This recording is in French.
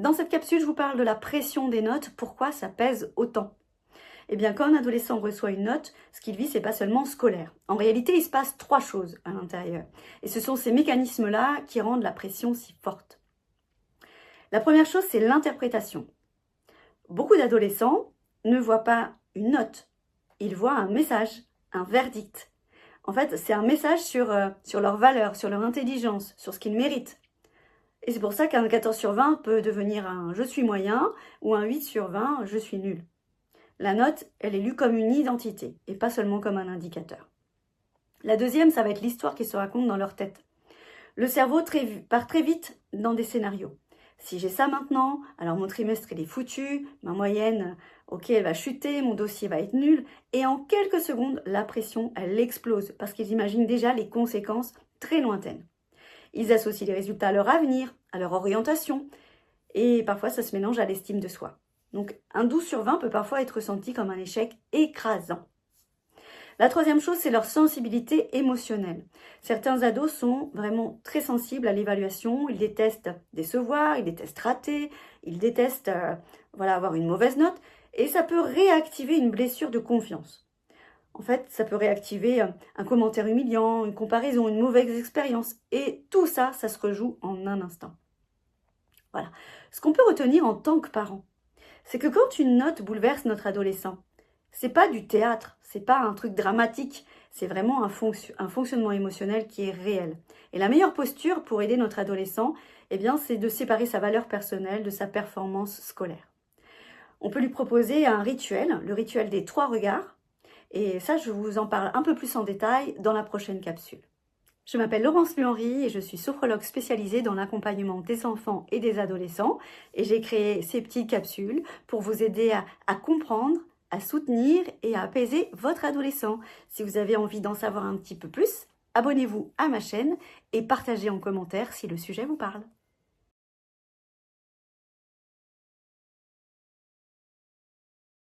Dans cette capsule, je vous parle de la pression des notes, pourquoi ça pèse autant. Eh bien, quand un adolescent reçoit une note, ce qu'il vit, c'est pas seulement scolaire. En réalité, il se passe 3 choses à l'intérieur. Et ce sont ces mécanismes-là qui rendent la pression si forte. La première chose, c'est l'interprétation. Beaucoup d'adolescents ne voient pas une note, ils voient un message, un verdict. En fait, c'est un message sur leur valeur, sur leur intelligence, sur ce qu'ils méritent. Et c'est pour ça qu'un 14 sur 20 peut devenir un « je suis moyen » ou un 8 sur 20 « je suis nul ». La note, elle est lue comme une identité et pas seulement comme un indicateur. La deuxième, ça va être l'histoire qui se raconte dans leur tête. Le cerveau part très vite dans des scénarios. Si j'ai ça maintenant, alors mon trimestre il est foutu, ma moyenne, ok, elle va chuter, mon dossier va être nul. Et en quelques secondes, la pression, elle explose parce qu'ils imaginent déjà les conséquences très lointaines. Ils associent les résultats à leur avenir, à leur orientation. Et parfois, ça se mélange à l'estime de soi. Donc, un 12 sur 20 peut parfois être ressenti comme un échec écrasant. La troisième chose, c'est leur sensibilité émotionnelle. Certains ados sont vraiment très sensibles à l'évaluation. Ils détestent décevoir, ils détestent rater, ils détestent avoir une mauvaise note. Et ça peut réactiver une blessure de confiance. En fait, ça peut réactiver un commentaire humiliant, une comparaison, une mauvaise expérience. Et tout ça, ça se rejoue en un instant. Voilà. Ce qu'on peut retenir en tant que parent, c'est que quand une note bouleverse notre adolescent, c'est pas du théâtre, c'est pas un truc dramatique, c'est vraiment un fonctionnement émotionnel qui est réel. Et la meilleure posture pour aider notre adolescent, eh bien, c'est de séparer sa valeur personnelle de sa performance scolaire. On peut lui proposer un rituel, le rituel des 3 regards, et ça, je vous en parle un peu plus en détail dans la prochaine capsule. Je m'appelle Laurence Luhenry et je suis sophrologue spécialisée dans l'accompagnement des enfants et des adolescents. Et j'ai créé ces petites capsules pour vous aider à comprendre, à soutenir et à apaiser votre adolescent. Si vous avez envie d'en savoir un petit peu plus, abonnez-vous à ma chaîne et partagez en commentaire si le sujet vous parle.